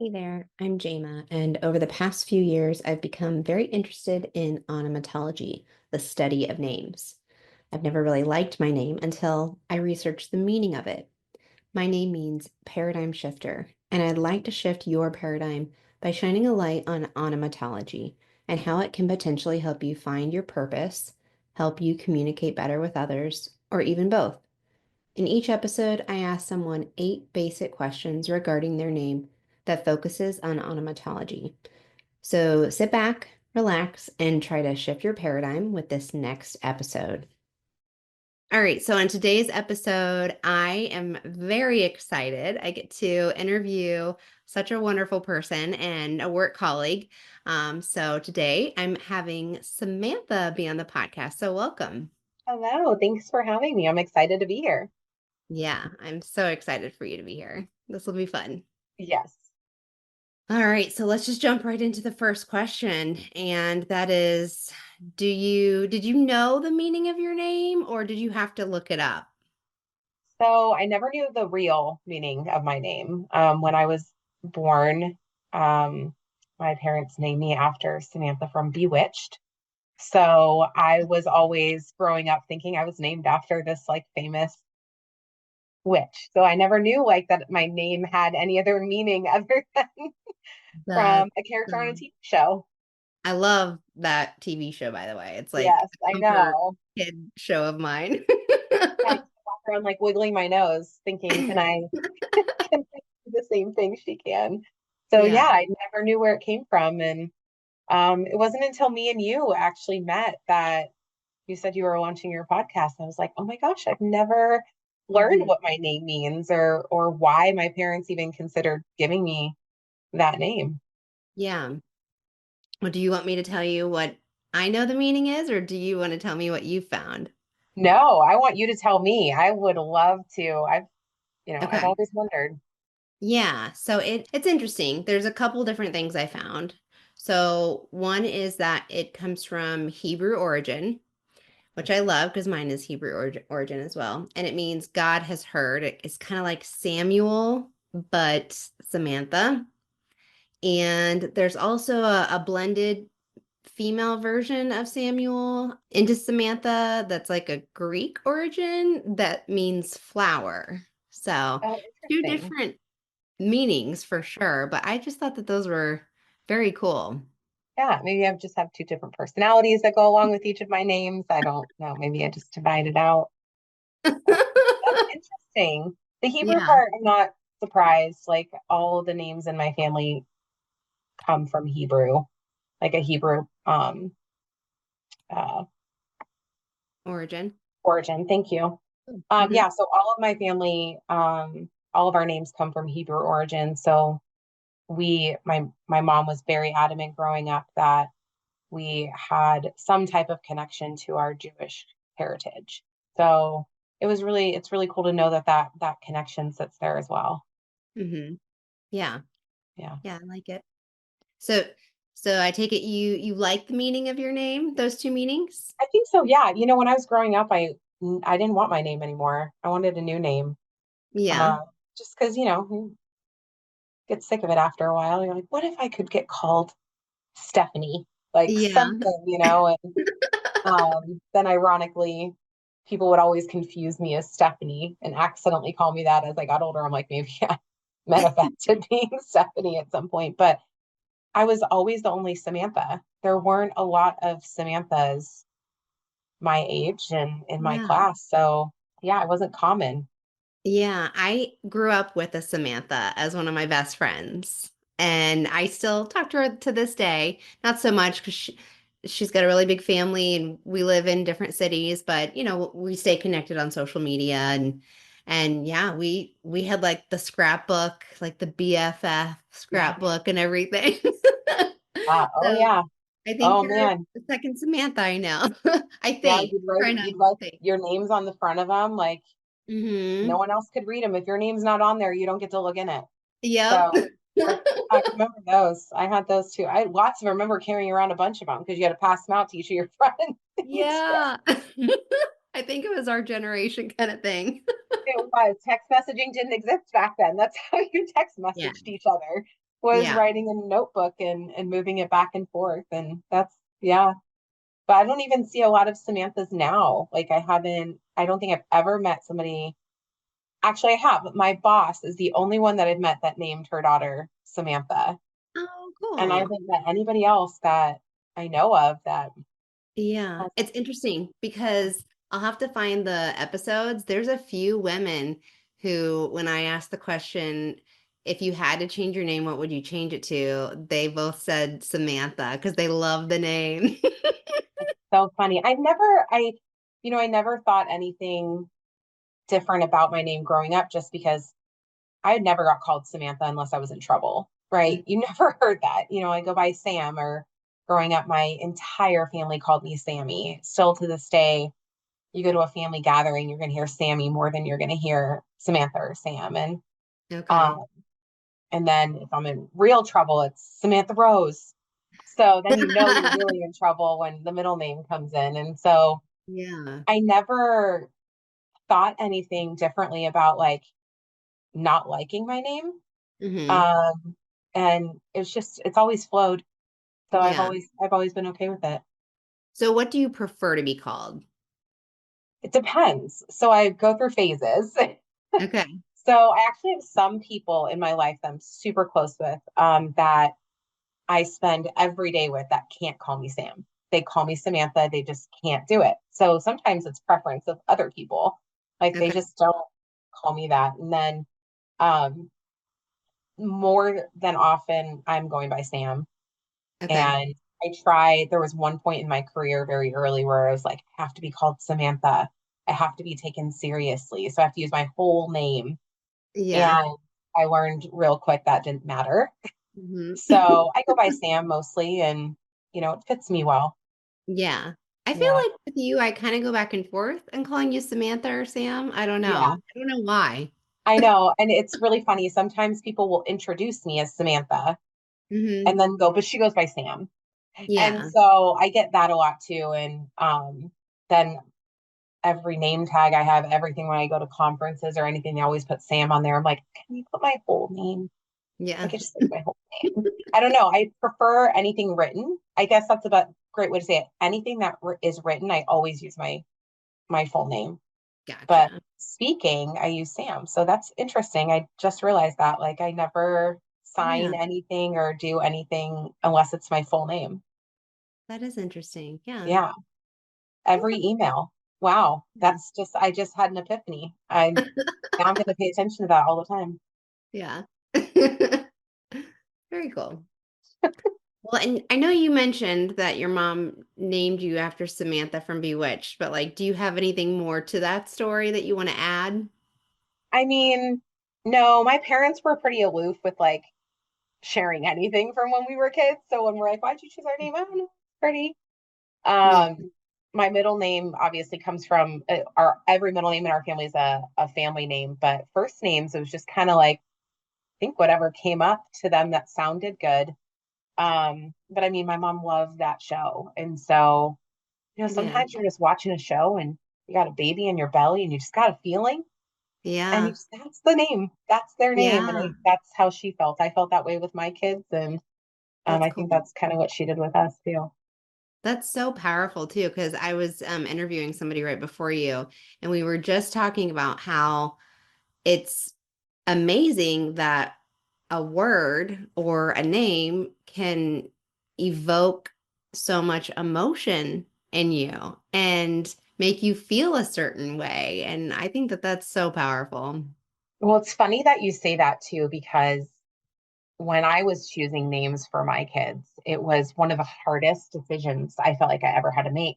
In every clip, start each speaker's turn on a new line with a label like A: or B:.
A: Hey there, I'm Jama, and over the past few years, I've become very interested in onomatology, the study of names. I've never really liked my name until I researched the meaning of it. My name means paradigm shifter, and I'd like to shift your paradigm by shining a light on onomatology and how it can potentially help you find your purpose, help you communicate better with others, or even both. In each episode, I ask someone 8 basic questions regarding their name that focuses on onomatology. So sit back, relax, and try to shift your paradigm with this next episode. All right, so on today's episode, I am very excited. I get to interview such a wonderful person and a work colleague. So today I'm having Samantha be on the podcast. So welcome.
B: Hello, thanks for having me. I'm excited to be here.
A: Yeah, I'm so excited for you to be here. This will be fun.
B: Yes.
A: All right, so let's just jump right into the first question, and that is, did you know the meaning of your name or did you have to look it up?
B: So I never knew the real meaning of my name. When I was born, um, my parents named me after Samantha from Bewitched. So I was always growing up thinking I was named after this like famous witch. So I never knew like that my name had any other meaning other than
A: That
B: from a character on a
A: um,
B: TV show.
A: I love that TV show, by the way. It's like
B: Yes,
A: a
B: I
A: comfort
B: know.
A: kid show of mine.
B: I used to walk around like wiggling my nose, thinking, can I do the same thing she can? So
A: Yeah.
B: yeah, I never knew where it came from. And it wasn't until me and you actually met that you said you were launching your podcast. I was like, oh my gosh, I've never learned
A: Mhm.
B: what my name means or why my parents even considered giving me that name.
A: Yeah. Well, do you want me to tell you what I know the meaning is, or do you want to tell me what you found?
B: No, I want you to tell me. I would love to. I've
A: Okay.
B: always wondered.
A: Yeah, so it's interesting. There's a couple different things I found. So one is that it comes from Hebrew origin, which I love because mine is Hebrew origin as well. And it means God has heard. It's kind of like Samuel, but Samantha. And there's also a blended female version of Samuel into Samantha that's like a Greek origin that means flower. So
B: Oh,
A: two
B: interesting.
A: different meanings for sure, but I just thought that those were very cool.
B: Yeah, maybe I just have two different personalities that go along with each of my names. I don't know. Maybe I just divide it out. That's interesting. The Hebrew
A: Yeah.
B: part, I'm not surprised. Like all of the names in my family come from Hebrew, like a Hebrew uh,
A: Origin.
B: origin. Thank you.
A: Hmm.
B: Yeah, so all of my family, all of our names come from Hebrew origin. So my mom was very adamant growing up that we had some type of connection to our Jewish heritage. So it's really cool to know that connection sits there as well.
A: Hmm. Yeah.
B: Yeah.
A: Yeah, I like it. So I take it you like the meaning of your name, those two meanings?
B: I think so. Yeah. When I was growing up, I didn't want my name anymore. I wanted a new name.
A: Yeah.
B: Uh, just because, you get sick of it after a while. You're like, what if I could get called Stephanie? Like
A: Yeah.
B: something. And then ironically, people would always confuse me as Stephanie and accidentally call me that as I got older. I'm like, maybe I manifested being Stephanie at some point, but I was always the only Samantha. There weren't a lot of Samanthas my age and in my
A: Yeah.
B: class. So yeah, it wasn't common.
A: Yeah, I grew up with a Samantha as one of my best friends, and I still talk to her to this day. Not so much because she's got a really big family and we live in different cities, but we stay connected on social media and yeah, we had like the scrapbook, like the BFF
B: Yeah.
A: scrapbook and everything.
B: Oh
A: So
B: yeah.
A: I think
B: Oh
A: you're
B: man.
A: the second Samantha I know. I
B: Yeah,
A: think. Try not
B: you'd
A: to
B: write
A: think.
B: your names on the front of them. Like no
A: Hmm.
B: one else could read them. If your name's not on there, you don't get to look in it.
A: Yep.
B: So I remember those. I had those too. I lots of remember carrying around a bunch of them because you had to pass them out to each of your friends.
A: Yeah. I think it was our generation kind of thing.
B: It was. Text messaging didn't exist back then. That's how you text
A: Yeah.
B: messaged each other. was
A: Yeah.
B: writing in a notebook and moving it back and forth. And that's, yeah. But I don't even see a lot of Samantha's now. Like I don't think I've ever met somebody. Actually, I have. My boss is the only one that I've met that named her daughter Samantha.
A: Oh,
B: And I
A: cool.
B: haven't met anybody else that I know of that
A: Yeah,
B: has.
A: it's interesting because I'll have to find the episodes. There's a few women who, when I asked the question, if you had to change your name, what would you change it to? They both said Samantha because they love the name.
B: So funny. I never thought anything different about my name growing up just because I had never got called Samantha unless I was in trouble, right? You never heard that. I go by Sam or growing up, my entire family called me Sammy. Still to this day, you go to a family gathering, you're going to hear Sammy more than you're going to hear Samantha or Sam.
A: Okay.
B: Um, and then if I'm in real trouble, it's Samantha Rose. So then you're really in trouble when the middle name comes in. And so
A: Yeah.
B: I never thought anything differently about like not liking my name.
A: Hmm.
B: Um, and it's always flowed. So
A: Yeah.
B: I've always been okay with it.
A: So what do you prefer to be called?
B: It depends. So I go through phases.
A: Okay.
B: So I actually have some people in my life that I'm super close with, that I spend every day with that can't call me Sam. They call me Samantha. They just can't do it. So sometimes it's preference of other people. Like they
A: Okay.
B: just don't call me that. And then um, more than often, I'm going by Sam.
A: Okay.
B: And there was one point in my career very early where I was like, I have to be called Samantha. I have to be taken seriously. So I have to use my whole name.
A: Yeah.
B: And I learned real quick that didn't matter.
A: Hmm.
B: So I go by Sam mostly, and it fits me well.
A: Yeah. I feel
B: Yeah.
A: like with you, I kind of go back and forth and calling you Samantha or Sam. I don't
B: Yeah.
A: know. I don't know why.
B: I know. And it's really funny. Sometimes people will introduce me as Samantha
A: Hmm.
B: and then go, but she goes by Sam. And
A: Yeah.
B: so I get that a lot too. And then every name tag I have, everything when I go to conferences or anything, they always put Sam on there. I'm like, can you put my whole name? I
A: Yeah.
B: could just say my whole name. I don't know. I prefer anything written. I guess that's about a great way to say it. Anything that is written, I always use my full name. But
A: Gotcha.
B: speaking, I use Sam. So that's interesting. I just realized that. Like I never sign
A: Yeah.
B: anything or do anything unless it's my full name.
A: That is interesting. Yeah.
B: Yeah. Every
A: Okay.
B: email. Wow.
A: Yeah.
B: I just had an epiphany. Now I'm going to pay attention to that all the time.
A: Yeah. Very cool. Well, and I know you mentioned that your mom named you after Samantha from Bewitched, but like, do you have anything more to that story that you want to add?
B: I mean, no, my parents were pretty aloof with like sharing anything from when we were kids. So when we're like, why'd you choose our name? I don't know. It's pretty.
A: Yeah.
B: My middle name obviously comes from our every middle name in our family is a family name, but first names, it was just kind of like, I think whatever came up to them that sounded good. But I mean, my mom loved that show. And so,
A: Yeah.
B: sometimes you're just watching a show and you got a baby in your belly and you just got a feeling and
A: Yeah.
B: that's the name, that's their name. And
A: Yeah.
B: that's how she felt. I felt that way with my kids. And
A: That's
B: I
A: cool.
B: think that's kind of what she did with us too.
A: That's so powerful too, because I was interviewing somebody right before you, and we were just talking about how it's amazing that a word or a name can evoke so much emotion in you and make you feel a certain way. And I think that that's so powerful.
B: Well, it's funny that you say that too, because when I was choosing names for my kids, it was one of the hardest decisions I felt like I ever had to make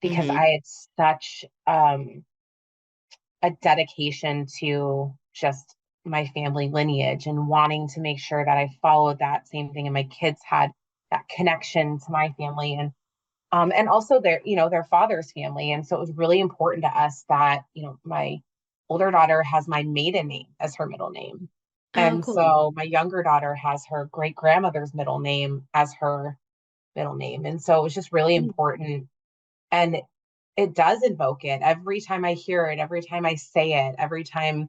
B: because
A: Hmm.
B: I had such a dedication to just my family lineage and wanting to make sure that I followed that same thing and my kids had that connection to my family and also their father's family. And so it was really important to us that, my older daughter has my maiden name as her middle name.
A: Oh,
B: And
A: cool.
B: so my younger daughter has her great grandmother's middle name as her middle name. And so it was just really important. And it does invoke it every time I hear it, every time I say it, every time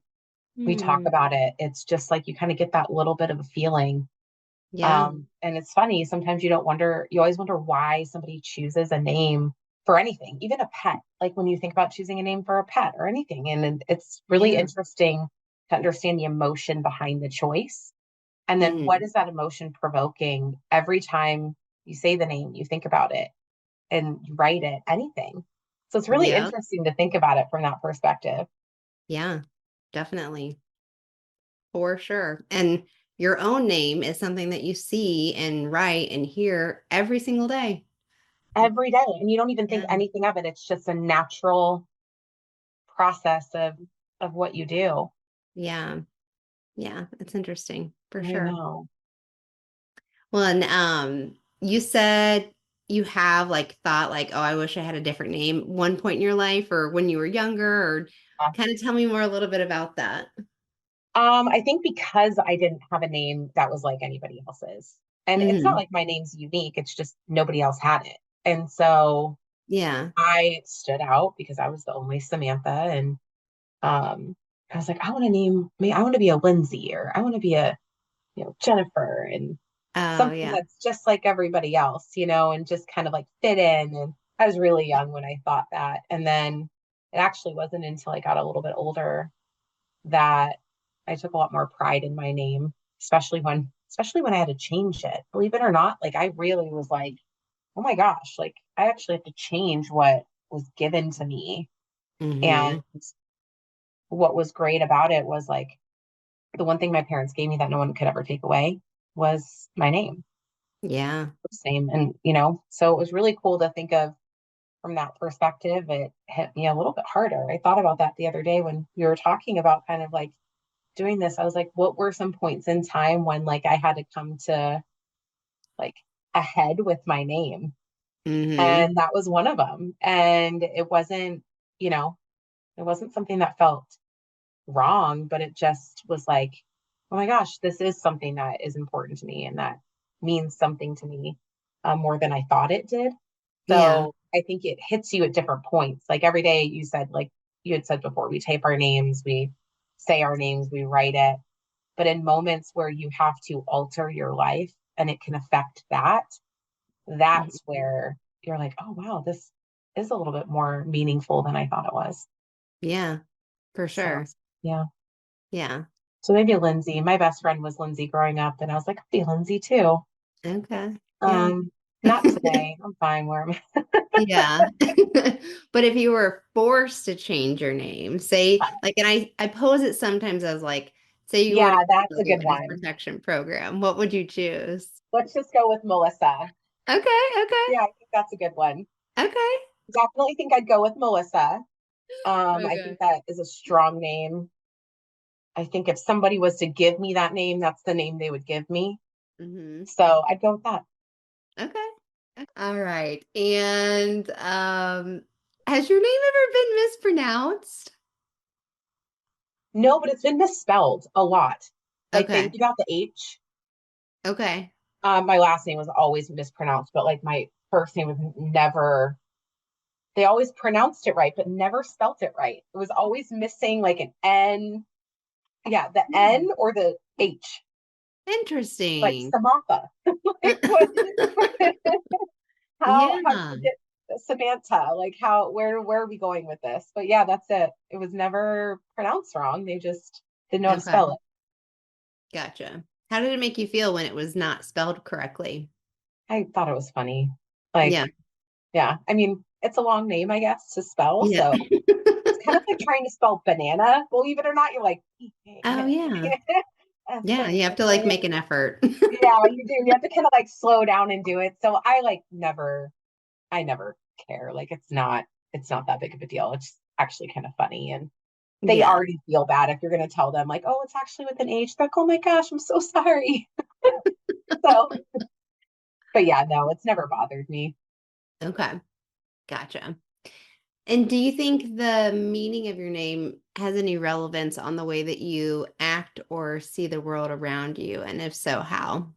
B: we talk
A: Hmm.
B: about it. It's just like you kind of get that little bit of a feeling.
A: Yeah.
B: And it's funny, sometimes you always wonder why somebody chooses a name for anything, even a pet. Like when you think about choosing a name for a pet or anything. And it's really
A: Yeah.
B: interesting to understand the emotion behind the choice. And then what
A: Hmm.
B: is that emotion provoking every time you say the name, you think about it and you write it, anything. So it's really
A: Yeah.
B: interesting to think about it from that perspective.
A: Yeah. Definitely. For sure. And your own name is something that you see and write and hear every single day.
B: Every day. And you don't even think
A: Yeah.
B: anything of it. It's just a natural process of what you do.
A: Yeah. Yeah. It's interesting for
B: I
A: sure.
B: know.
A: Well, and you said you have like thought like, oh, I wish I had a different name one point in your life or when you were younger, or kind of tell me more a little bit about that.
B: I think because I didn't have a name that was like anybody else's. And it's not
A: Hmm.
B: like my name's unique, it's just nobody else had it. And so
A: Yeah.
B: I stood out because I was the only Samantha. And I was like, I want to name me, I want to be a Lindsay, or I want to be a, Jennifer, and
A: Oh,
B: something
A: yeah.
B: that's just like everybody else, and just kind of like fit in. And I was really young when I thought that. And then it actually wasn't until I got a little bit older that I took a lot more pride in my name, especially when I had to change it. Believe it or not, like I really was like, oh my gosh, like I actually have to change what was given to me. And
A: Hmm.
B: what was great about it was like the one thing my parents gave me that no one could ever take away was my name,
A: Yeah.
B: first name. And so it was really cool to think of from that perspective. It hit me a little bit harder. I thought about that the other day when we were talking about kind of like doing this. I was like, what were some points in time when like I had to come to like ahead with my name?
A: Hmm.
B: And that was one of them. And it wasn't something that felt wrong, but it just was like, oh my gosh, this is something that is important to me and that means something to me, more than I thought it did.
A: Yeah.
B: So I think it hits you at different points. Like every day you said, like you had said before, we tape our names, we say our names, we write it. But in moments where you have to alter your life and it can affect that, that's
A: Mhm.
B: where you're like, oh wow, this is a little bit more meaningful than I thought it was.
A: Yeah, for
B: So
A: sure.
B: yeah.
A: Yeah.
B: So maybe Lindsay. My best friend was Lindsay growing up, and I was like, I'll be Lindsay too.
A: Okay. Yeah.
B: Um, Not today. I'm fine where I'm at.
A: Yeah. But if you were forced to change your name, say like, and I pose it sometimes as like, say you were to
B: Yeah,
A: go
B: that's
A: to
B: a
A: like a
B: good
A: witness
B: one.
A: protection program, what would you choose?
B: Let's just go with Melissa.
A: Okay, okay,
B: Yeah, I think that's a good one.
A: okay.
B: Definitely think I'd go with Melissa. I think
A: Okay.
B: that is a strong name. I think if somebody was to give me that name, that's the name they would give me.
A: Hmm.
B: So I'd go with that.
A: Okay. All right. And has your name ever been mispronounced?
B: No, but it's been misspelled a lot. Like they
A: Okay.
B: leave out the H.
A: Okay.
B: My last name was always mispronounced, but like my first name was never, they always pronounced it right, but never spelt it right. It was always missing like an N. Yeah, the
A: Hmm.
B: N or the H, like
A: Interesting.
B: Samantha. Like what? How did
A: Yeah.
B: you get Samantha? Like where are we going with this? But yeah, that's it. It was never pronounced wrong. They just didn't know how to
A: Okay.
B: spell it.
A: Gotcha. How did it make you feel when it was not spelled correctly?
B: I thought it was funny. Like,
A: Yeah.
B: yeah, I mean, it's a long name, I guess, to spell.
A: Yeah.
B: So it's kind of like trying to spell banana. Believe it or not, you're like,
A: Oh, yeah. Yeah. You have to like
B: yeah,
A: make an effort.
B: you do. You have to kind of like slow down and do it. So I never care. Like it's not that big of a deal. It's actually kind of funny. And they
A: Yeah.
B: already feel bad if you're going to tell them like, oh, it's actually with an H. They're like, oh my gosh, I'm so sorry. So, but yeah, no, it's never bothered me.
A: Okay. Gotcha. And do you think the meaning of your name has any relevance on the way that you act or see the world around you? And if so, how?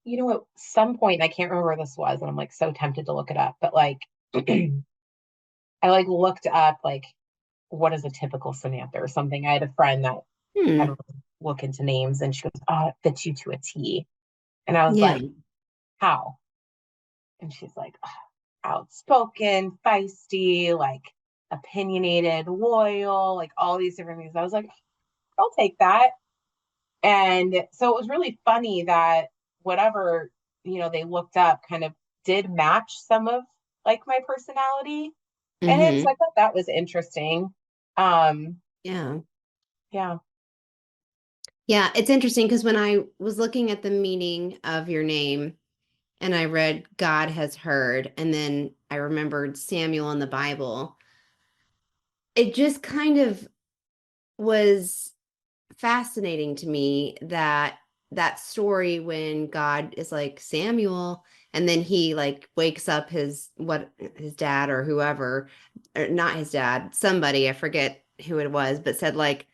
B: At some point, I can't remember where this was, and I'm like so tempted to look it up, but like I like looked up like what is a typical Samantha or something. I had a friend that kind
A: Hmm.
B: of look into names, and she goes, "Oh, it fits you to a T." And I was
A: Yeah.
B: like, how? And she's like, outspoken, feisty, like opinionated, loyal, like all these different things. I was like, I'll take that. And so it was really funny that whatever, they looked up kind of did match some of like my personality in it. So I
A: Hmm.
B: thought that was interesting. Um,
A: Yeah.
B: yeah,
A: Yeah. It's interesting because when I was looking at the meaning of your name and I read God has heard, and then I remembered Samuel in the Bible, it just kind of was fascinating to me that that story when God is like Samuel and then he like wakes up his dad or whoever, or not his dad, somebody, I forget who it was, but said like,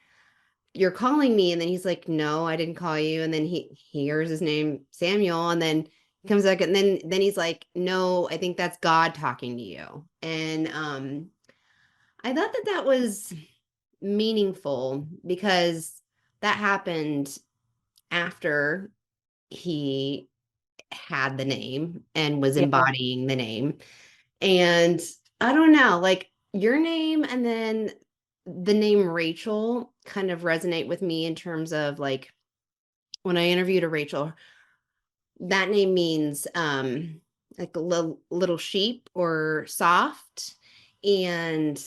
A: you're calling me, and then he's like, no, I didn't call you, and then he hears his name Samuel, and then he comes back, and then he's like, no, I think that's God talking to you. And I thought that that was meaningful because that happened after he had the name and was
B: yeah.
A: embodying the name. And I don't know, like your name and then the name Rachel kind of resonate with me in terms of like when I interviewed a Rachel, that name means like a little sheep or soft. And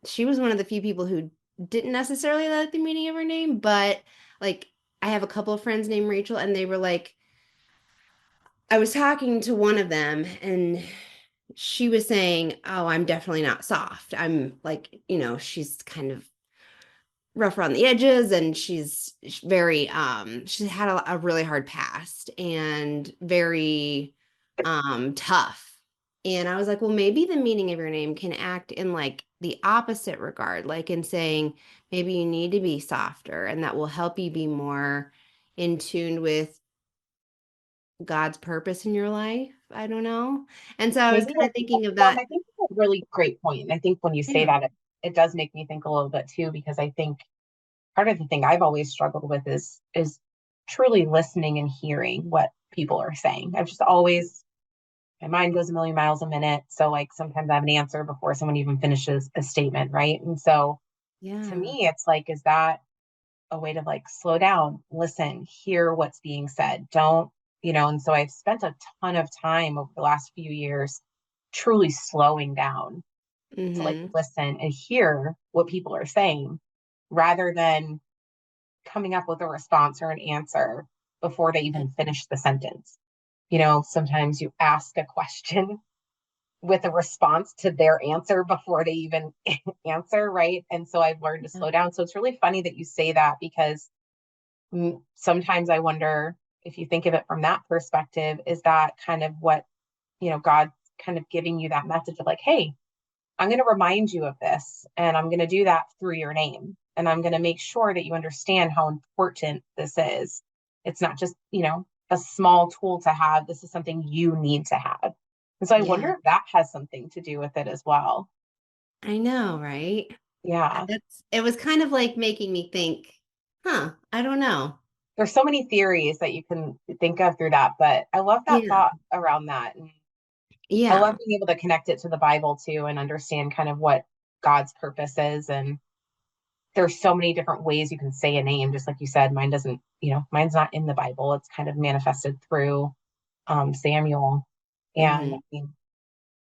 A: she was one of the few people who didn't necessarily like the meaning of her name, but like I have a couple of friends named Rachel, and they were like, I was talking to one of them and she was saying, oh, I'm definitely not soft. I'm like, she's kind of rough around the edges, and she's very she's had a really hard past and very tough. And I was like, well, maybe the meaning of your name can act in like the opposite regard, like in saying maybe you need to be softer, and that will help you be more in tune with God's purpose in your life. I don't know. And so I was
B: Maybe
A: kind of thinking of
B: well,
A: that.
B: and I think that's a really great point. And I think when you say
A: Yeah.
B: that, it does make me think a little bit too, because I think part of the thing I've always struggled with is truly listening and hearing what people are saying. I've just always my mind goes a million miles a minute. So like sometimes I have an answer before someone even finishes a statement, right? And so to
A: Yeah.
B: me, it's like, is that a way to like slow down, listen, hear what's being said? Don't, and so I've spent a ton of time over the last few years truly slowing down to like
A: Mm-hmm.
B: listen and hear what people are saying rather than coming up with a response or an answer before they even finish the sentence. Sometimes you ask a question with a response to their answer before they even answer, right? And so I've learned to
A: Yeah.
B: slow down. So it's really funny that you say that because sometimes I wonder if you think of it from that perspective, is that kind of what, God kind of giving you that message of like, hey, I'm going to remind you of this, and I'm going to do that through your name. And I'm going to make sure that you understand how important this is. It's not just, a small tool to have. This is something you need to have. And so I wonder
A: Yeah.
B: if that has something to do with it as well.
A: I know, right?
B: Yeah.
A: It was kind of like making me think, huh, I don't know.
B: There's so many theories that you can think of through that, but I love that
A: Yeah.
B: thought around that. And I love
A: Yeah.
B: being able to connect it to the Bible too and understand kind of what God's purpose is. And there's so many different ways you can say a name. Just like you said, mine doesn't, mine's not in the Bible. It's kind of manifested through Samuel. And I
A: Hmm.
B: mean,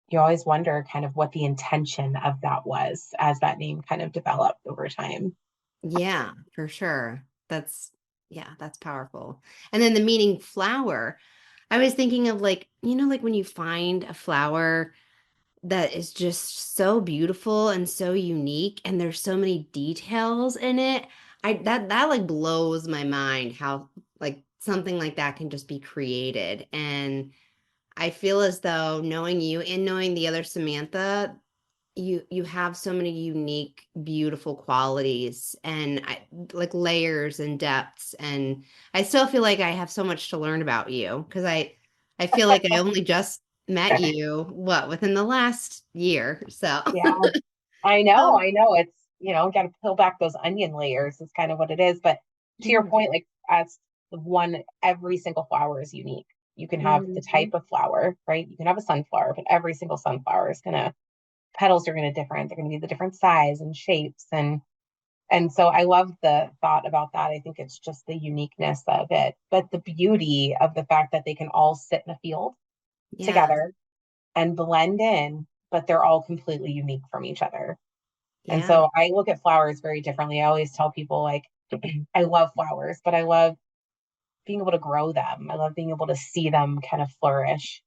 B: you always wonder kind of what the intention of that was as that name kind of developed over time.
A: Yeah, for sure. Yeah, that's powerful. And then the meaning flower. I was thinking of like, like when you find a flower that is just so beautiful and so unique, and there's so many details in it. That like blows my mind how like something like that can just be created. And I feel as though knowing you and knowing the other Samantha, you have so many unique, beautiful qualities and like layers and depths. And I still feel like I have so much to learn about you because I feel like I only just met you within the last year. So
B: Yeah, I know,
A: um,
B: I know. It's, got to peel back those onion layers is kind of what it is. But to your
A: yeah.
B: point, like as every single flower is unique. You can have the type
A: Hmm.
B: of flower, right? You can have a sunflower, but every single sunflower is gonna petals are gonna different. They're gonna be the different size and shapes and so I love the thought about that. I think it's just the uniqueness of it, but the beauty of the fact that they can all sit in a field
A: Yeah.
B: together and blend in, but they're all completely unique from each other. And
A: Yeah.
B: so I look at flowers very differently. I always tell people like I love flowers, but I love being able to grow them. I love being able to see them kind of flourish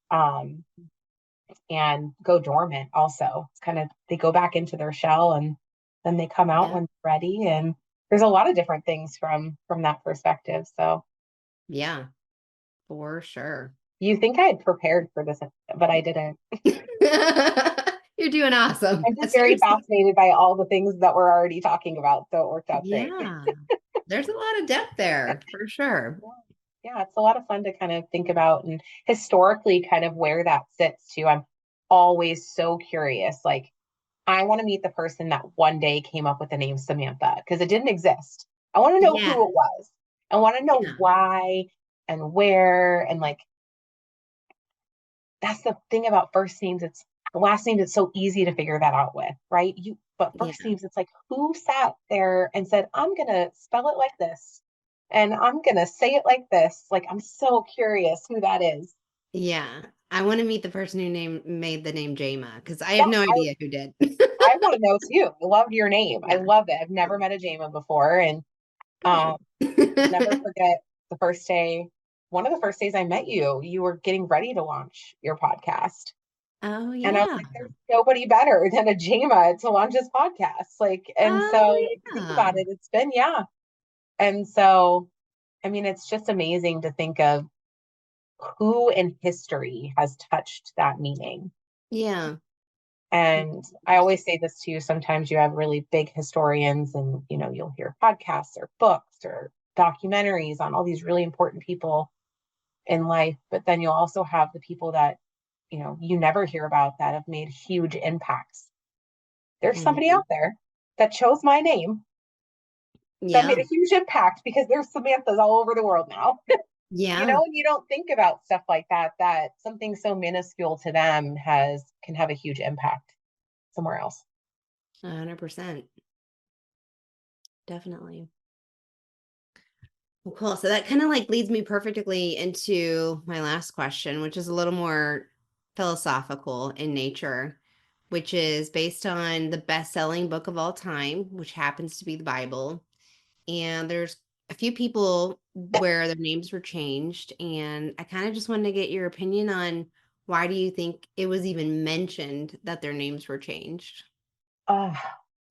B: and go dormant also. It's kind of they go back into their shell and then they come out
A: Yeah.
B: when they're ready. And there's a lot of different things from that perspective. So
A: Yeah, for sure.
B: you think I had prepared for this, but I didn't.
A: You're doing awesome.
B: I'm just very
A: Seriously.
B: fascinated by all the things that we're already talking about. So it worked out great.
A: Yeah. There's a lot of depth there for sure.
B: Yeah, it's a lot of fun to kind of think about and historically kind of where that sits too. I'm always so curious. Like, I want to meet the person that one day came up with the name Samantha because it didn't exist. I want to know
A: Yeah.
B: who it was. I want to know
A: Yeah.
B: why and where. And like, that's the thing about first names. It's last names, it's so easy to figure that out with, right? But first
A: Yeah.
B: names, it's like, who sat there and said, I'm going to spell it like this and I'm going to say it like this? Like, I'm so curious who that is.
A: Yeah. I want to meet the person who made the name Jama because I
B: Yeah,
A: have no idea who did.
B: I want to know too. I love your name. I
A: Yeah.
B: love it. I've never met a Jama before. And
A: Good.
B: I'll never forget the first day, one of the first days I met you, you were getting ready to launch your podcast.
A: Oh,
B: And I was
A: yeah.
B: like, there's nobody better than a Jama to launch his podcast. Like, and so
A: Oh,
B: if you think
A: yeah.
B: about it, it's been, yeah. And so, I mean, it's just amazing to think of who in history has touched that meaning.
A: Yeah.
B: And I always say this too. Sometimes you have really big historians and, you'll hear podcasts or books or documentaries on all these really important people in life. But then you'll also have the people that, you never hear about that have made huge impacts. There's somebody
A: Mhm.
B: out there that chose my name that made
A: Yeah.
B: a huge impact because there's Samantha's all over the world now.
A: Yeah.
B: And you don't think about stuff like that something so minuscule to them can have a huge impact somewhere else.
A: 100%. Definitely. Well, cool. So that kind of like leads me perfectly into my last question, which is a little more philosophical in nature, which is based on the best-selling book of all time, which happens to be the Bible. And there's a few people where their names were changed, and I kind of just wanted to get your opinion on why do you think it was even mentioned that their names were changed?
B: Uh,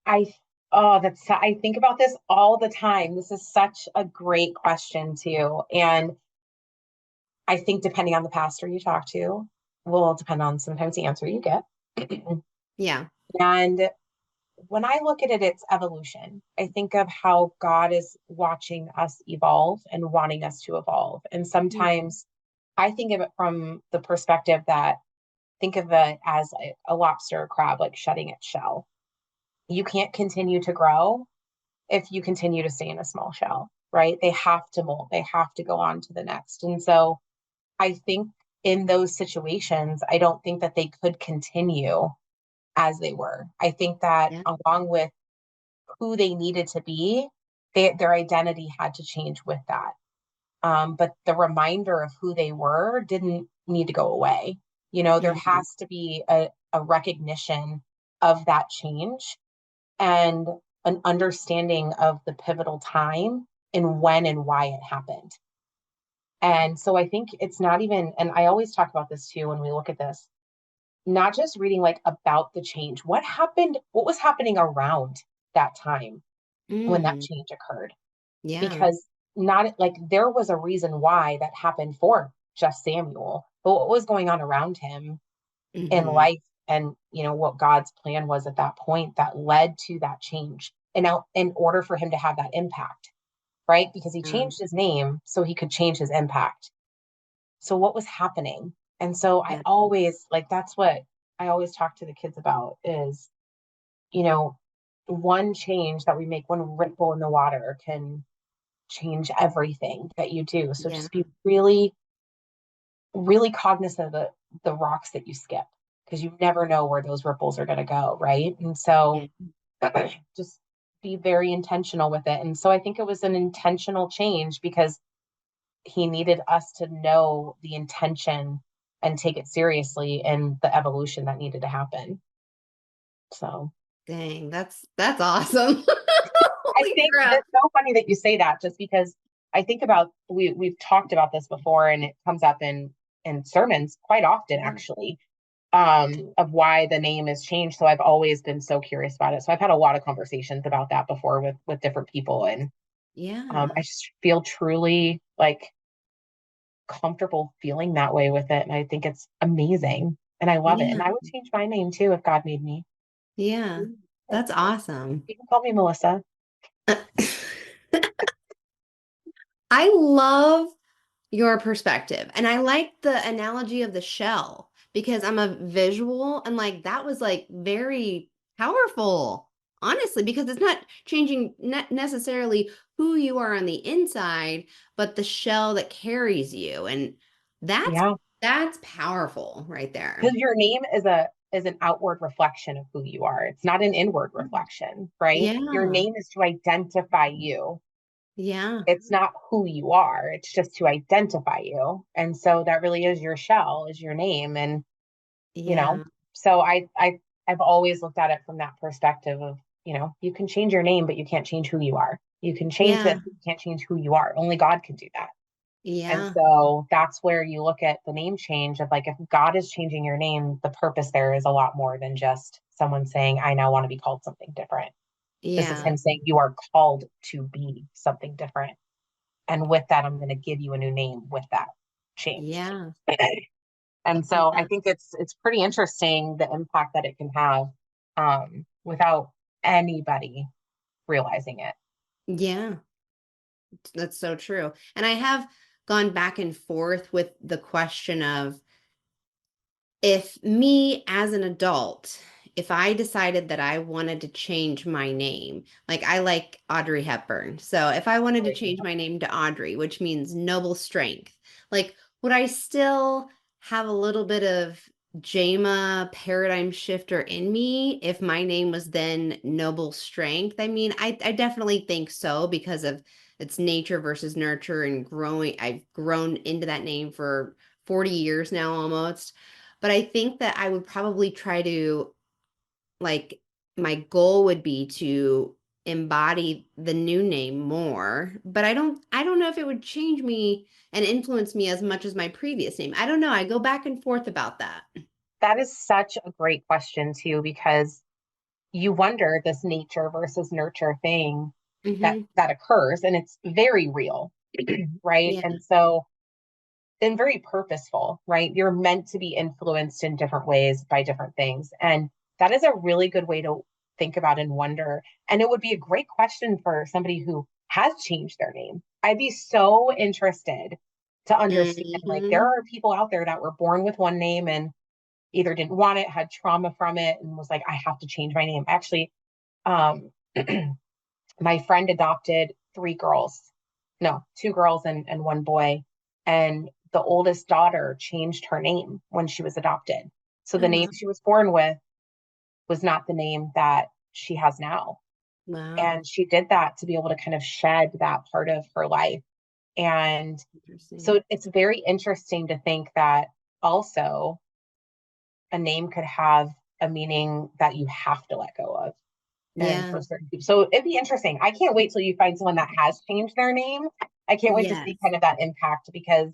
B: I I think about this all the time. This is such a great question too. And I think depending on the pastor you talk to will depend on sometimes the answer you get.
A: Yeah.
B: And when I look at it, it's evolution. I think of how God is watching us evolve and wanting us to evolve. And
A: Mm.
B: sometimes I think of it from the perspective that think of it as a lobster or crab, like shedding its shell. You can't continue to grow if you continue to stay in a small shell, right? They have to mold, they have to go on to the next. And so I think in those situations, I don't think that they could continue as they were. I think that
A: Yeah.
B: along with who they needed to be, their identity had to change with that. But the reminder of who they were didn't need to go away. There
A: Mhm.
B: has to be a recognition of that change and an understanding of the pivotal time and when and why it happened. And so I think it's not even, and I always talk about this too when we look at this, not just reading like about the change, what happened, what was happening around that time when that
A: Mm.
B: change occurred.
A: Yeah.
B: Because not like there was a reason why that happened for just Samuel, but what was going on around him in
A: Hmm.
B: life and what God's plan was at that point that led to that change. And now in order for him to have that impact, right? Because he changed his name so he could change his impact. So what was happening? And so I
A: Yeah.
B: always like that's what I always talk to the kids about is, you know, one change that we make, one ripple in the water can change everything that you do. So
A: Yeah.
B: just be really, really cognizant of the rocks that you skip because you never know where those ripples are going to go. Right. And so
A: Yeah.
B: just be very intentional with it. And so I think it was an intentional change because he needed us to know the intention and take it seriously and the evolution that needed to happen. So
A: Dang, that's awesome.
B: I
A: Holy
B: think
A: crap.
B: that's so funny that you say that just because I think about we've talked about this before and it comes up in sermons quite often
A: Yeah.
B: actually of why the name is changed. So I've always been so curious about it. So I've had a lot of conversations about that before with different people and I
A: Yeah.
B: just feel truly like comfortable feeling that way with it and I think it's amazing and I love it. And
A: Yeah.
B: I would change my name too if God made me.
A: Yeah. That's awesome.
B: You can call me Melissa.
A: I love your perspective. And I like the analogy of the shell because I'm a visual and like that was like very powerful, honestly, because it's not changing necessarily who you are on the inside, but the shell that carries you. And that's
B: Yeah.
A: that's powerful right there.
B: Because your name is an outward reflection of who you are. It's not an inward reflection, right? Your
A: Yeah.
B: name is to identify you.
A: Yeah.
B: It's not who you are. It's just to identify you. And so that really is your shell, is your name. And, you know,
A: Yeah.
B: so I've always looked at it from that perspective of, you can change your name, but you can't change who you are. You can change this,
A: Yeah.
B: but you can't change who you are. Only God can do that. And
A: Yeah.
B: so that's where you look at the name change of like, if God is changing your name, the purpose there is a lot more than just someone saying, I now want to be called something different. This is
A: Yeah.
B: him saying, you are called to be something different. And with that, I'm going to give you a new name with that change.
A: Yeah.
B: And so I
A: Yeah.
B: think it's pretty interesting the impact that it can have without anybody realizing it.
A: Yeah. That's so true. And I have gone back and forth with the question of if me as an adult, if I decided that I wanted to change my name, like I like Audrey Hepburn. So if I wanted to
B: Right.
A: change my name to Audrey, which means noble strength, like would I still have a little bit of JAMA paradigm shifter in me if my name was then noble strength? I mean, I definitely think so because of its nature versus nurture and growing. I've grown into that name for 40 years now almost. But I think that I would probably try to like my goal would be to embody the new name more, but I don't know if it would change me and influence me as much as my previous name. I don't know. I go back and forth about that.
B: That is such a great question too, because you wonder this nature versus nurture thing
A: Hmm.
B: that occurs and it's very real, right?
A: Yeah.
B: And so and very purposeful, right? You're meant to be influenced in different ways by different things. And that is a really good way to think about and wonder. And it would be a great question for somebody who has changed their name. I'd be so interested to understand. Like, there
A: Hmm.
B: are people out there that were born with one name and either didn't want it, had trauma from it, and was like, I have to change my name. Actually, um, my friend adopted three girls, no, two girls and one boy. And the oldest daughter changed her name when she was adopted. So the
A: Oh,
B: name
A: wow.
B: she was born with was not the name that she has now.
A: Wow.
B: And she did that to be able to kind of shed that part of her life. And
A: Interesting.
B: so it's very interesting to think that also a name could have a meaning that you have to let go of. And
A: Yeah.
B: for certain people. So it'd be interesting. I can't wait till you find someone that has changed their name. I can't wait to
A: Yes.
B: see kind of that impact because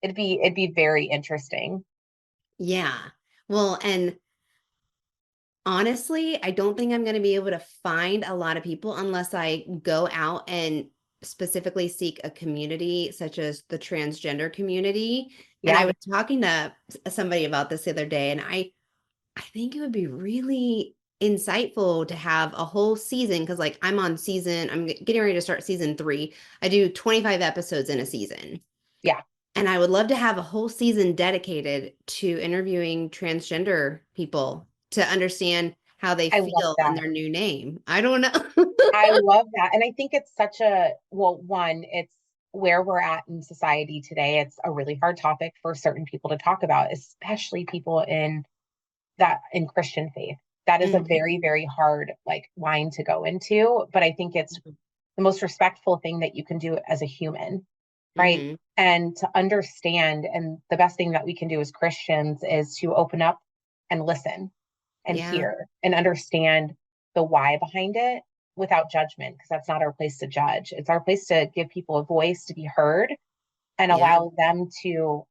B: it'd be very interesting.
A: Yeah. Well, and honestly, I don't think I'm going to be able to find a lot of people unless I go out and specifically seek a community such as the transgender community. And I
B: Yeah,
A: was talking to somebody about this the other day, and I think it would be really insightful to have a whole season because like I'm getting ready to start season 3. I do 25 episodes in a season.
B: yeah.
A: And I would love to have a whole season dedicated to interviewing transgender people to understand how they
B: I love
A: feel in
B: that.
A: their new name. I don't know.
B: I love that. And I think it's such a, well, one, it's where we're at in society today. It's a really hard topic for certain people to talk about, especially people in Christian faith. That is a
A: Mhm.
B: very, very hard like line to go into. But I think it's the most respectful thing that you can do as a human, right?
A: Mhm.
B: And to understand, and the best thing that we can do as Christians is to open up and listen and
A: Yeah.
B: hear and understand the why behind it without judgment, because that's not our place to judge. It's our place to give people a voice to be heard and
A: Yeah.
B: allow them to,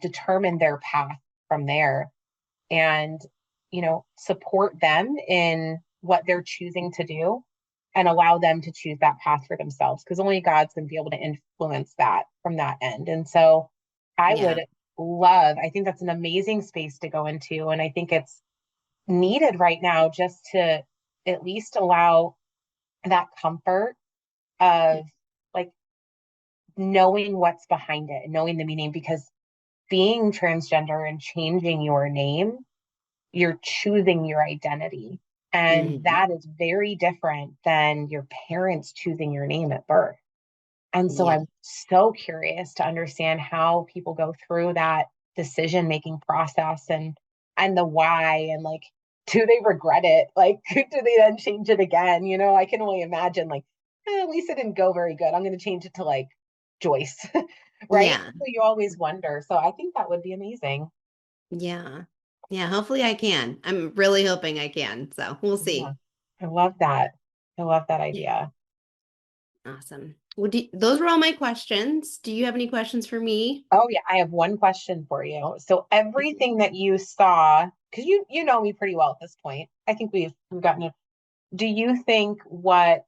B: determine their path from there and, support them in what they're choosing to do and allow them to choose that path for themselves because only God's going to be able to influence that from that end. And so I
A: Yeah.
B: would I think that's an amazing space to go into. And I think it's needed right now just to at least allow that comfort of like knowing what's behind it, knowing the meaning, because being transgender and changing your name, you're choosing your identity. And
A: Mhm.
B: that is very different than your parents choosing your name at birth. And so
A: Yeah.
B: I'm so curious to understand how people go through that decision making process and the why and like do they regret it? Like do they then change it again? I can only imagine like at least it didn't go very good. I'm going to change it to like Joyce, right?
A: Yeah.
B: So you always wonder. So I think that would be amazing.
A: Yeah. Yeah. Hopefully I can. I'm really hoping I can. So we'll
B: Yeah.
A: see.
B: I love that. I love that
A: Yeah.
B: idea.
A: Awesome. Well, those were all my questions. Do you have any questions for me?
B: Oh yeah, I have one question for you. So everything that you saw, because you know me pretty well at this point. I think we've gotten it. Do you think what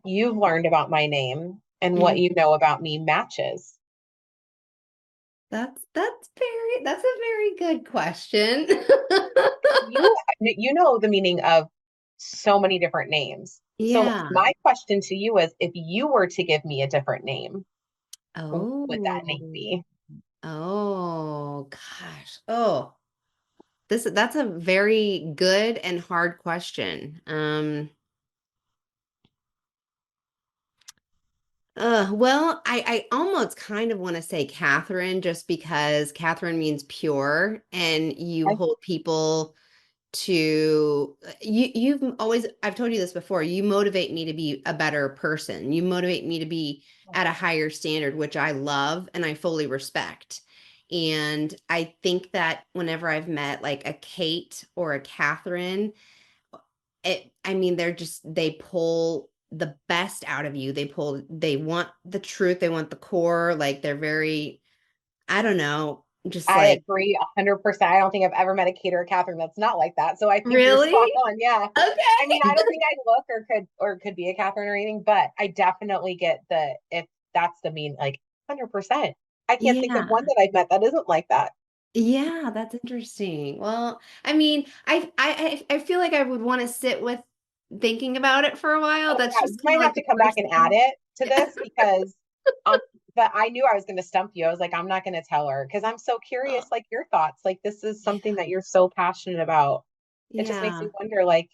B: you've learned about my name and what
A: Mhm.
B: you know about me matches?
A: That's a very good question.
B: You know the meaning of so many different names. So
A: Yeah.
B: my question to you is if you were to give me a different name, what would that name
A: Oh.
B: be?
A: Oh gosh. Oh, that's a very good and hard question. Well, I almost kind of want to say Catherine just because Catherine means pure and you
B: I,
A: hold people to you've always I've told you this before, you motivate me to be a better person. You motivate me to be at a higher standard, which I love and I fully respect. And I think that whenever I've met like a Kate or a Catherine, I mean, they pull the best out of you. They want the truth, they want the core, like they're very, I don't know, just
B: I
A: like,
B: agree 100%. I don't think I've ever met a Kate or a Catherine that's not like that. So I think you're spot
A: really?
B: on. Yeah. I mean, I
A: Okay.
B: don't think I look or could be a Catherine or anything, but I definitely get the if that's the mean like 100%. I can't think of one
A: Yeah.
B: that I've met that isn't like that.
A: Yeah, that's interesting. Well, I mean, I feel like I would want to sit with thinking about it for a while.
B: Oh
A: That's
B: yeah, you
A: just kind of
B: might have
A: like
B: to
A: the
B: come back
A: first
B: and add
A: thing.
B: it to this because um but I knew I was going to stump you. I was like, I'm not going to tell her because I'm so curious
A: Oh,
B: like your thoughts. Like this is something
A: yeah.
B: that you're so passionate about. It just makes me
A: Yeah.
B: wonder like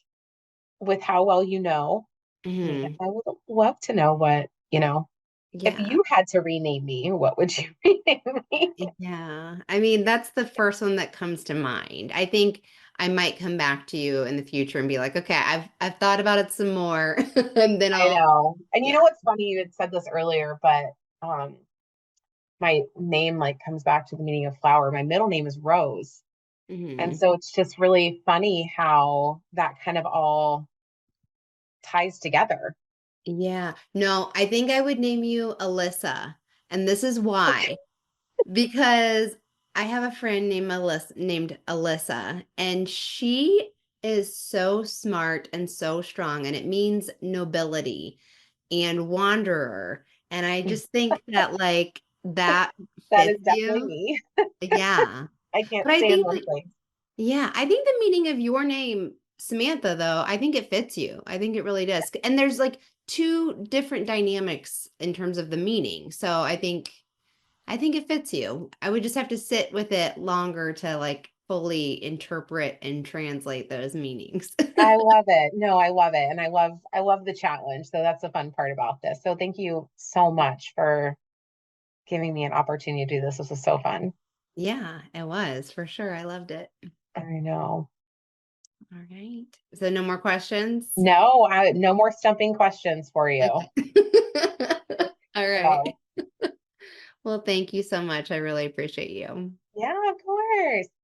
B: with how well you know me,
A: Hmm.
B: I would love to know if
A: Yeah.
B: you had to rename me, what would you rename me?
A: Yeah. I mean, that's the first one that comes to mind. I think I might come back to you in the future and be like, okay, I've thought about it some more. And then
B: I know. And you know
A: yeah.
B: what's funny? You had said this earlier, but um, my name like comes back to the meaning of flower. My middle name is Rose. And
A: Hmm.
B: so it's just really funny how that kind of all ties together.
A: Yeah. No, I think I would name you Alyssa. And this is
B: Okay.
A: why. Because I have a friend named Alyssa, and she is so smart and so strong, and it means nobility and wanderer. And I just think that like that
B: That is
A: fits
B: definitely
A: you.
B: me.
A: Yeah.
B: I
A: But
B: can't
A: I
B: stand
A: think
B: those
A: that,
B: things.
A: yeah, I think the meaning of your name, Samantha, though, I think it fits you. I think it really does. And there's like two different dynamics in terms of the meaning. So I think it fits you. I would just have to sit with it longer to like fully interpret and translate those meanings.
B: I love it. No, I love it. And I love the challenge. So that's the fun part about this. So thank you so much for giving me an opportunity to do this. This was so fun.
A: Yeah, it was for sure. I loved it.
B: I know.
A: All right. So no more questions?
B: No, no more stumping questions for you.
A: Okay. All right.
B: So,
A: Well, thank you so much. I really appreciate you.
B: yeah, of course.